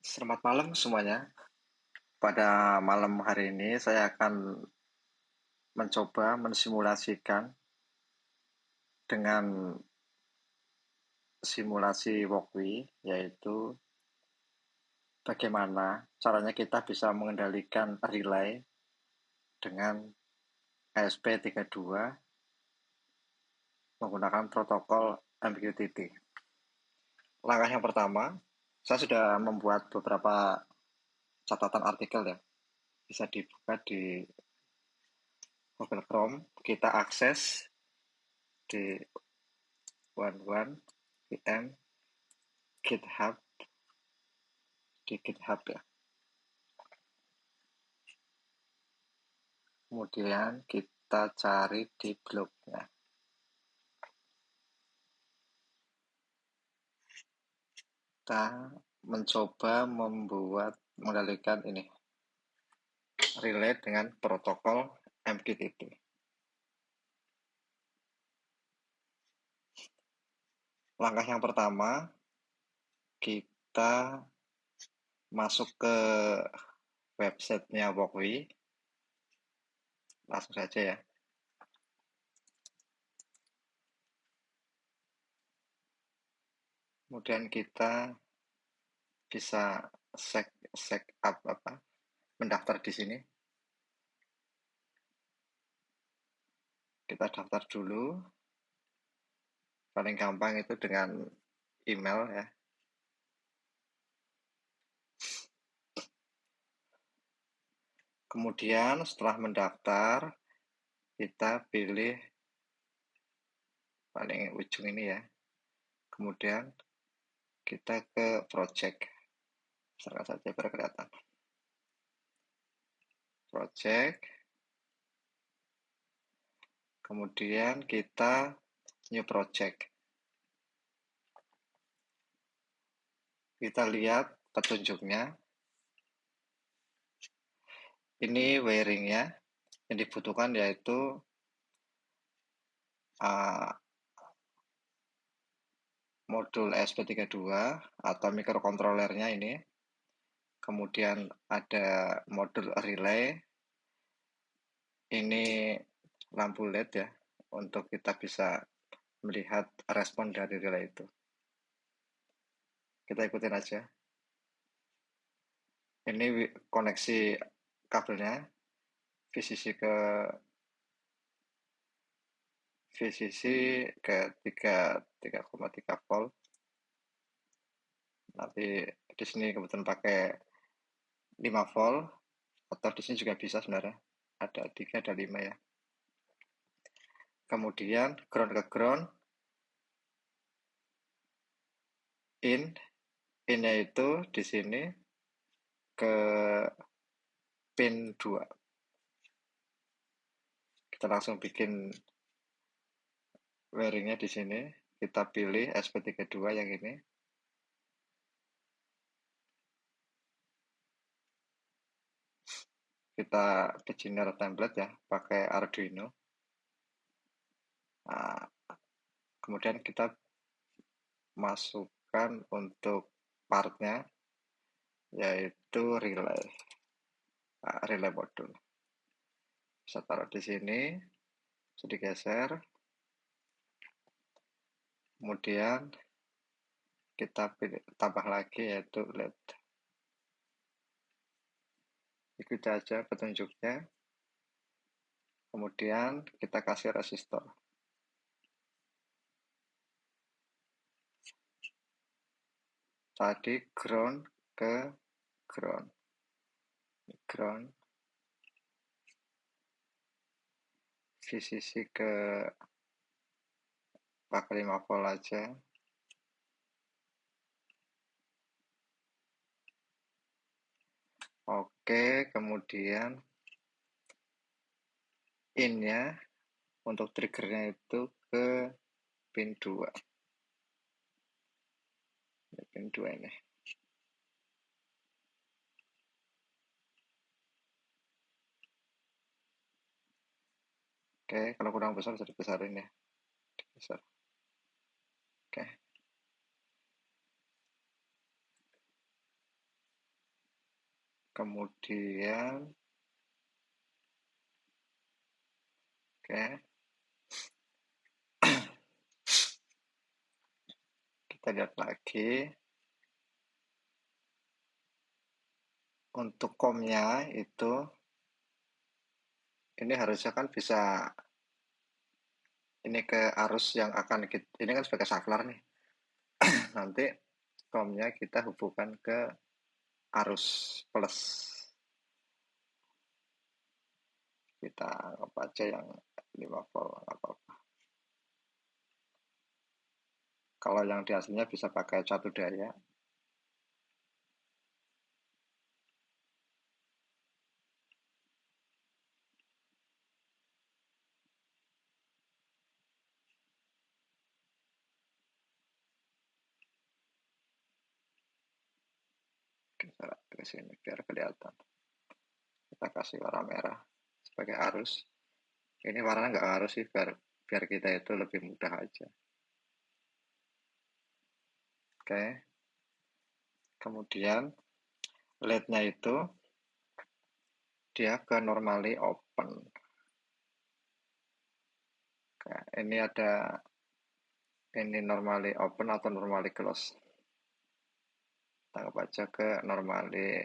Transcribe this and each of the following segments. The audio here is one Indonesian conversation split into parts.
Selamat malam semuanya. Pada malam hari ini saya akan mencoba mensimulasikan dengan simulasi walkway, yaitu bagaimana caranya kita bisa mengendalikan relay dengan ESP32 menggunakan protokol MQTT. Langkah yang pertama, saya sudah membuat beberapa catatan artikel ya. Bisa dibuka di Google Chrome, kita akses di 11pm GitHub di GitHub ya. Kemudian kita cari di blognya. Kita mencoba mengendalikan ini relay dengan protokol MQTT. Langkah yang pertama, kita masuk ke websitenya Walkway. Langsung saja ya. Kemudian kita bisa mendaftar di sini. Kita daftar dulu. Paling gampang itu dengan email ya. Kemudian setelah mendaftar, kita pilih paling ujung ini ya. Kemudian kita ke project. Misalkan saja biar kelihatan. Project. Kemudian kita new project. Kita lihat petunjuknya. Ini wiringnya. Yang dibutuhkan yaitu modul ESP32 atau microcontrollernya ini. Kemudian ada modul relay. Ini lampu LED ya, untuk kita bisa melihat respon dari relay itu. Kita ikutin aja. Ini koneksi kabelnya, VCC ke 3,3 volt. Nanti di sini kebetulan pakai 5 volt, atau di sini juga bisa sebenarnya. Ada 3, ada 5 ya. Kemudian ground ke ground. In-nya itu di sini ke pin 2. Kita langsung bikin wiringnya di sini. Kita pilih SP32 yang ini. Kita beginner template ya, pakai Arduino. Nah, kemudian kita masukkan untuk partnya, yaitu relay modul. Bisa taruh di sini, bisa digeser. Kemudian kita tambah lagi yaitu LED. Ikuti aja petunjuknya. Kemudian kita kasih resistor. Tadi ground ke ground. Ground. VCC ke pakai 5 volt aja. Oke, kemudian in-nya untuk triggernya itu ke pin 2. Pin 2 ini. Oke, kalau kurang besar bisa dibesarin ya. Dibesar. Oke. Kemudian kita lihat lagi untuk komnya itu ini harusnya kan bisa ini ke arus yang akan kita, ini kan sebagai saklar nih. Nanti komnya kita hubungkan ke arus plus. Kita apa aja yang 5 volt apa-apa. Kalau yang di aslinya bisa pakai satu daya. Kita ke sini biar kelihatan. Kita kasih warna merah sebagai arus. Ini warnanya nggak harus sih biar kita itu lebih mudah aja. Oke. Kemudian LED-nya itu dia ke normally open. Oke, ini ada ini normally open atau normally close. Tangkap aja ke normally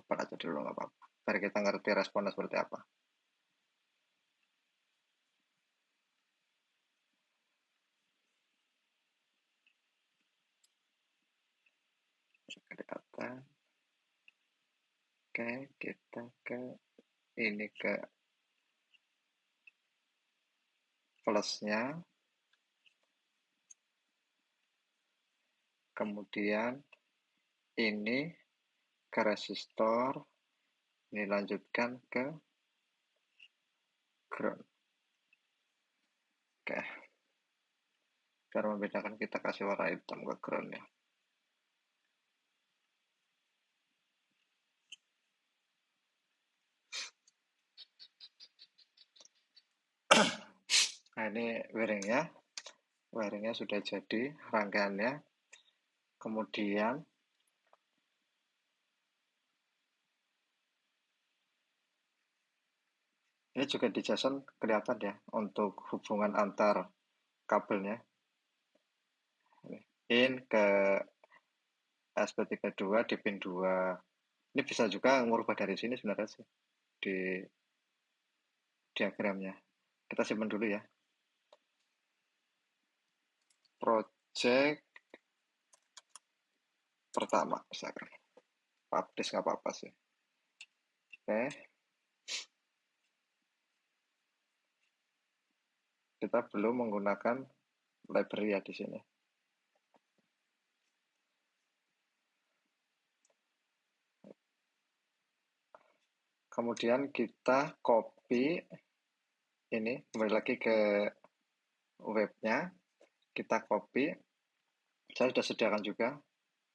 open aja dulu nggak apa-apa. Biar kita ngerti responnya seperti apa. Kelihatan. Oke, kita ke ini ke plusnya. Kemudian ini ke resistor. Ini lanjutkan ke ground. Oke. Biar membedakan kita kasih warna hitam ke ground ya. Nah ini wiringnya sudah jadi rangkaiannya. Kemudian ini juga di JSON kelihatan ya untuk hubungan antar kabelnya. In ke SP32 di pin 2. Ini bisa juga ngubah dari sini sebenarnya sih di diagramnya. Kita simpan dulu ya. Project pertama misalkan. Publish nggak apa-apa sih. Oke. Kita belum menggunakan library ya di sini. Kemudian kita copy ini, kembali lagi ke webnya, kita copy. Saya sudah sediakan juga,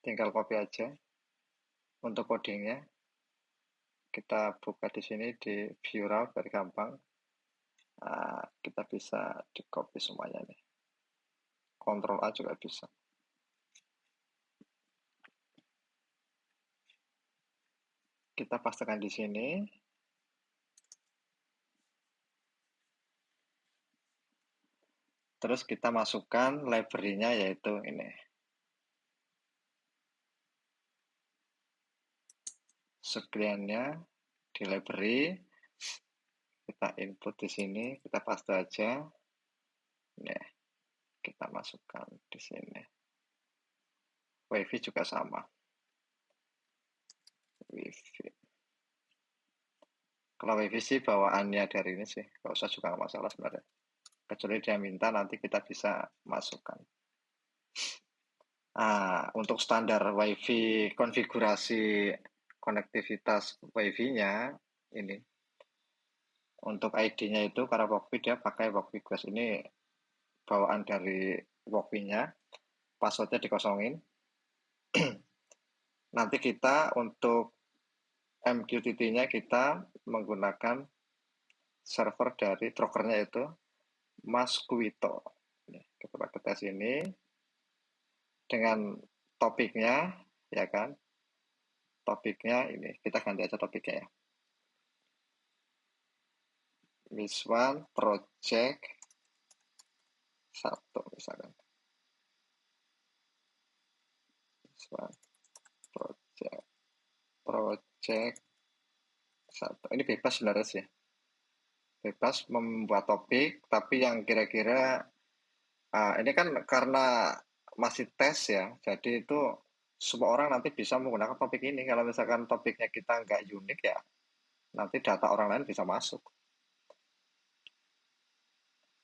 tinggal copy aja. Untuk codingnya, kita buka di sini di view route biar gampang. Nah, kita bisa di copy semuanya nih. Ctrl A juga bisa. Kita pastekan di sini. Terus kita masukkan library-nya yaitu ini. Sekaliannya di library, kita input di sini, kita paste aja. Nih, kita masukkan di sini. WiFi juga sama. WiFi. Kalau WiFi sih bawaannya dari ini sih, nggak usah juga nggak masalah sebenarnya. Kecuali dia minta nanti kita bisa masukkan. Nah, untuk standar WiFi konfigurasi konektivitas WiFi-nya ini. Untuk ID-nya itu karena Walkbit dia pakai Walkbit Quest ini bawaan dari Walkbit-nya. Passwordnya dikosongin. Nanti kita untuk MQTT-nya kita menggunakan server dari brokernya itu Masquito. Kita pakai tes ini dengan topiknya, ya kan? topiknya ini, kita ganti aja topiknya ya. This one project 1 misalkan. This one project 1. Ini bebas sebenarnya sih. Bebas membuat topik, tapi yang kira-kira ini kan karena masih tes ya, jadi itu semua orang nanti bisa menggunakan topik ini. Kalau misalkan topiknya kita nggak unik ya, nanti data orang lain bisa masuk.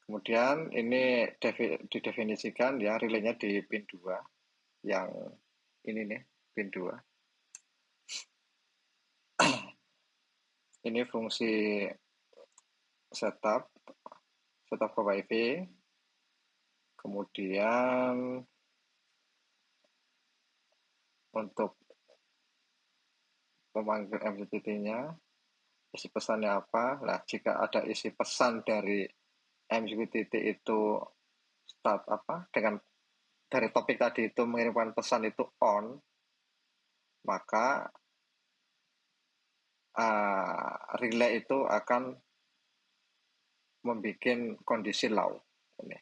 Kemudian ini didefinisikan ya, relay-nya di pin 2, yang ini nih, pin 2. Ini fungsi setup ke WiFi. Kemudian untuk memanggil MQTT-nya, isi pesannya apa? Nah, jika ada isi pesan dari MQTT itu dengan dari topik tadi itu mengirimkan pesan itu on, maka relay itu akan membuat kondisi low. Ini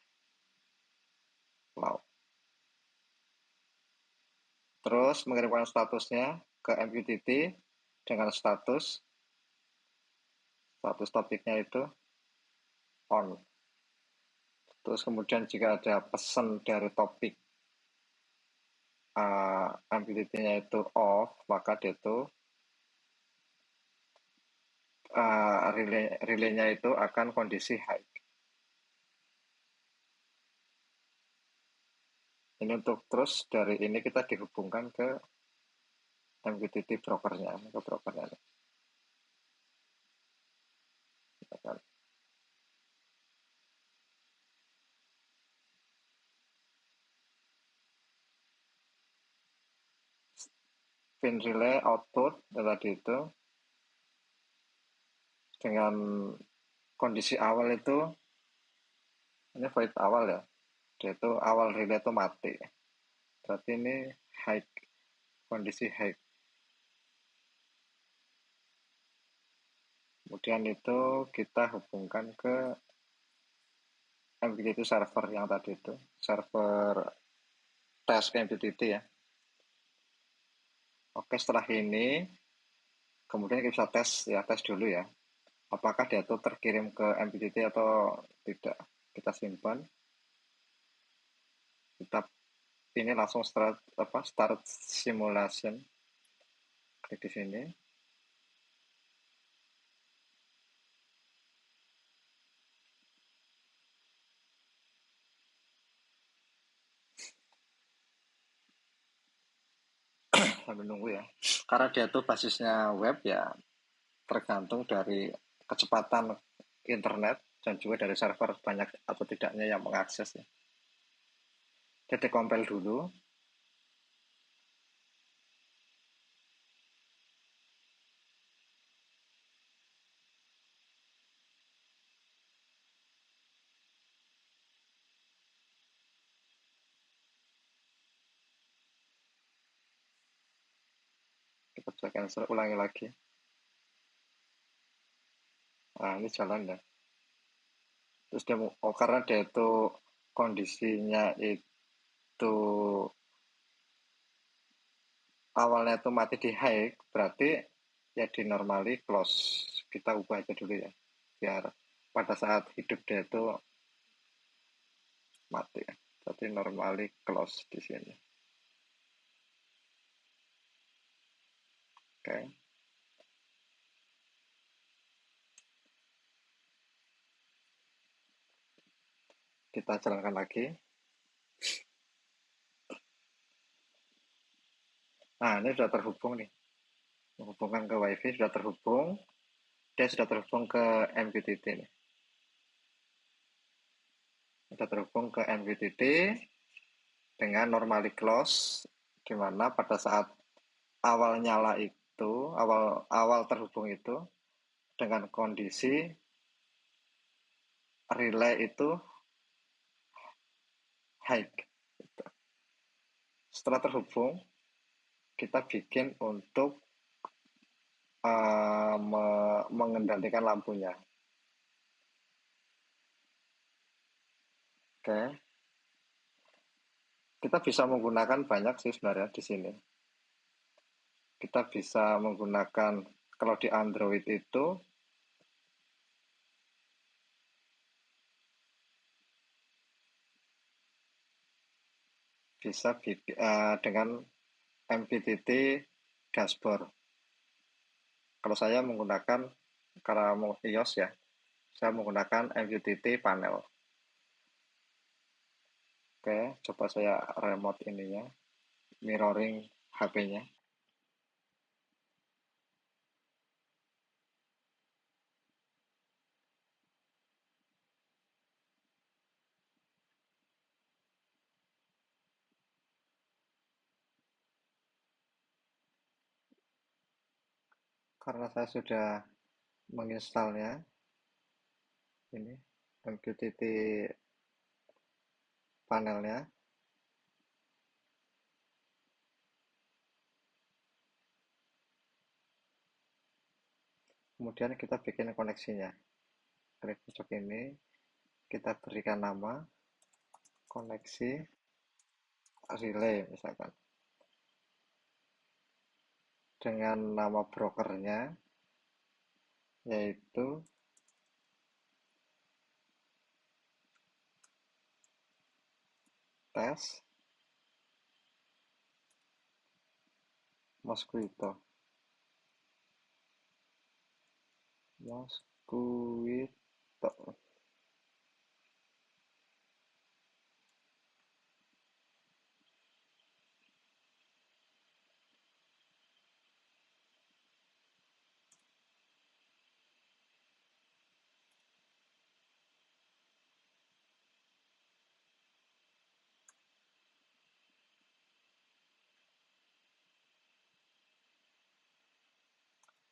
low. Terus mengirimkan statusnya ke MQTT dengan status topiknya itu on. Terus kemudian jika ada pesan dari topik MQTT-nya itu off, maka dia itu relay-nya itu akan kondisi high. Ini untuk terus dari ini kita dihubungkan ke MQTT brokernya, ke brokernya. Pin relay output tadi itu dengan kondisi awal itu, ini void awal ya, dia itu awal relay itu mati, berarti ini high, kondisi high. Kemudian itu kita hubungkan ke MQTT server yang tadi itu, server tes MQTT ya. Oke, setelah ini kemudian kita bisa tes ya, tes dulu ya, apakah dia itu terkirim ke MQTT atau tidak. Kita simpan, kita ini langsung start simulation, klik di sini. Sambil nunggu ya, karena dia tuh basisnya web ya, tergantung dari kecepatan internet dan juga dari server banyak atau tidaknya yang mengakses ya. Kita compile dulu. Kita coba cancel, ulangi lagi. Nah, ini jalan ya. Terus dia karena dia itu kondisinya itu awalnya itu mati di high, berarti ya di normally close. Kita ubah aja dulu ya, biar pada saat hidup dia itu mati ya. Jadi normally close di sini. Oke. Kita jalankan lagi. Nah, ini sudah terhubung nih. Menghubungkan ke WiFi sudah terhubung. Dia sudah terhubung ke MQTT nih. Sudah terhubung ke MQTT dengan normally close, di mana pada saat awal nyala itu, awal terhubung itu dengan kondisi relay itu high. Setelah terhubung, kita bikin untuk mengendalikan lampunya. Oke, kita bisa menggunakan banyak sih sebenarnya di sini. Kita bisa menggunakan, kalau di Android itu bisa dengan MPTT dashboard. Kalau saya menggunakan, kalau iOS ya, saya menggunakan MQTT panel. Oke, coba saya remote ininya, mirroring HP-nya. Karena saya sudah menginstalnya, ini MQTT panelnya. Kemudian kita bikin koneksinya. Klik pojok ini, kita berikan nama, koneksi, relay misalkan. Dengan nama brokernya, yaitu tes Mosquito.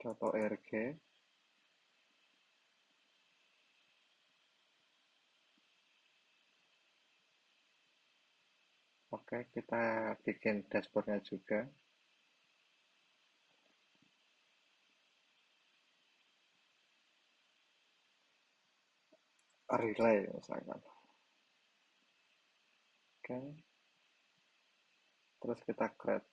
.org. Oke, kita bikin dashboardnya juga. Relay misalkan. Oke. Terus kita create.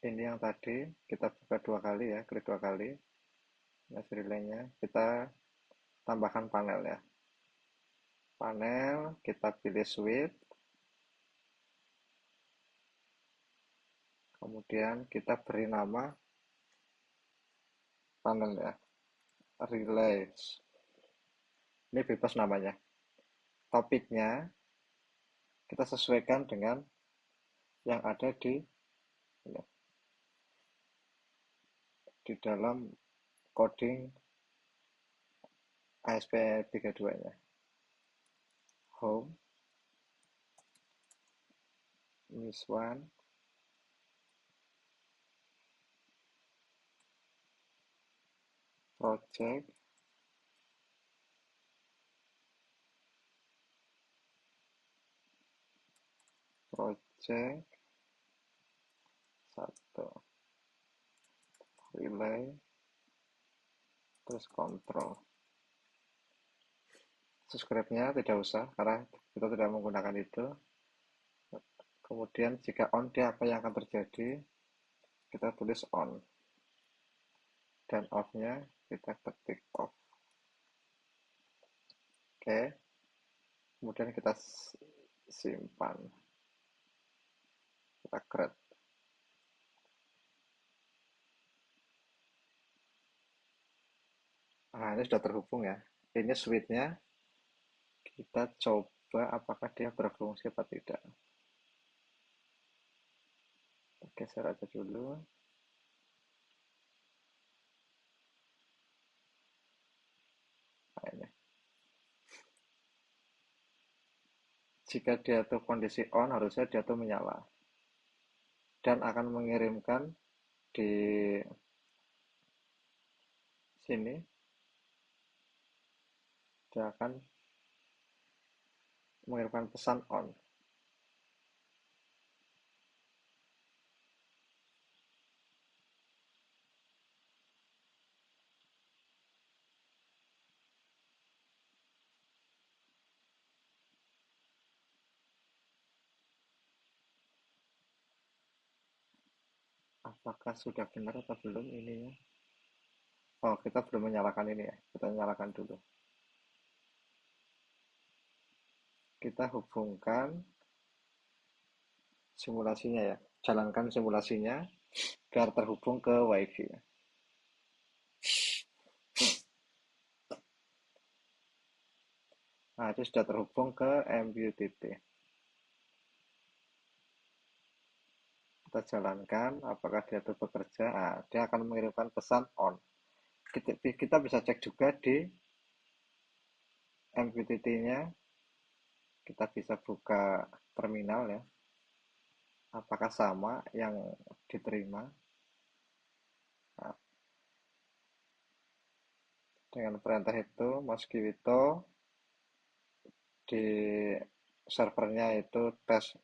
Ini yang tadi kita buka 2 kali ya, klik 2 kali. Nah, relaynya kita tambahkan panel ya. Panel, kita pilih suite. Kemudian kita beri nama panel ya. Relays. Ini bebas namanya. Topiknya kita sesuaikan dengan yang ada ya, di dalam coding ASP32-nya. Home, this one, project, project 1, relay, terus control. Subscribe-nya tidak usah karena kita tidak menggunakan itu. Kemudian jika on, dia apa yang akan terjadi? Kita tulis on. Dan off-nya kita ketik off. Oke. Kemudian kita simpan. Kita create. Nah, ini sudah terhubung ya. Ini switch-nya. Kita coba apakah dia berfungsi atau tidak. Geser aja dulu. Nah, ini. Jika dia tuh kondisi on, harusnya dia tuh menyala. Dan akan mengirimkan di sini. Dia akan mengirimkan pesan on. Apakah sudah benar atau belum ininya? Oh, kita belum menyalakan ini ya. Kita nyalakan dulu. Kita hubungkan simulasinya ya. Jalankan simulasinya biar terhubung ke WiFi. Nah, itu sudah terhubung ke MQTT. Kita jalankan, apakah dia itu bekerja. Nah, dia akan mengirimkan pesan on. Kita bisa cek juga di MQTT-nya. Kita bisa buka terminal ya. Apakah sama yang diterima. Nah, dengan perintah itu, Mosquito di servernya itu tes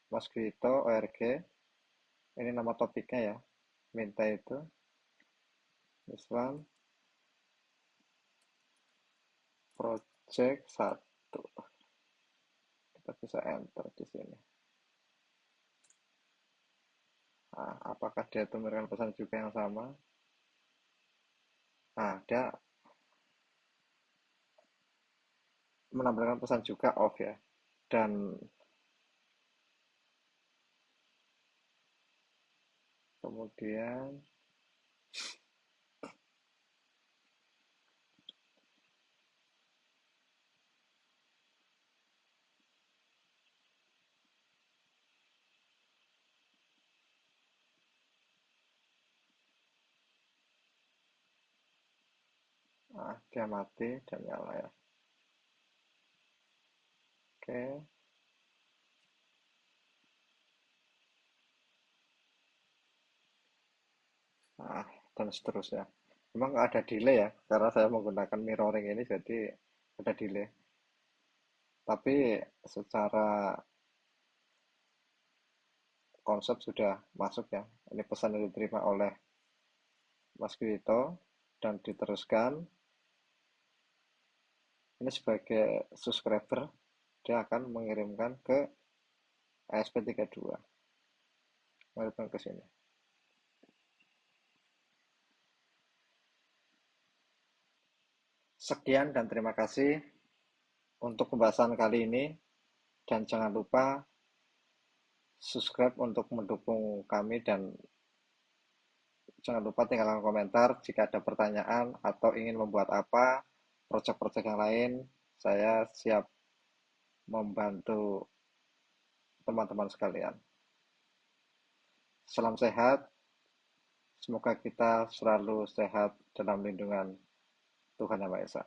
Mosquito org. Ini nama topiknya ya. Minta itu. This one. Project 1. Kita bisa enter di sini. Nah, apakah dia itu memberikan pesan juga yang sama? Nah, dia menampilkan pesan juga off ya. Dan kemudian dia mati dan nyala ya. Oke. Nah, dan seterusnya. Memang ada delay ya, karena saya menggunakan mirroring ini jadi ada delay. Tapi secara konsep sudah masuk ya. Ini pesan yang diterima oleh Mas Gwito dan diteruskan. Ini sebagai subscriber, dia akan mengirimkan ke ASP32. Mengirimkan ke sini. Sekian dan terima kasih untuk pembahasan kali ini. Dan jangan lupa subscribe untuk mendukung kami dan jangan lupa tinggalkan komentar jika ada pertanyaan atau ingin membuat apa, proyek-proyek yang lain, saya siap membantu teman-teman sekalian. Salam sehat, semoga kita selalu sehat dalam lindungan Tuhan Yang Maha Esa.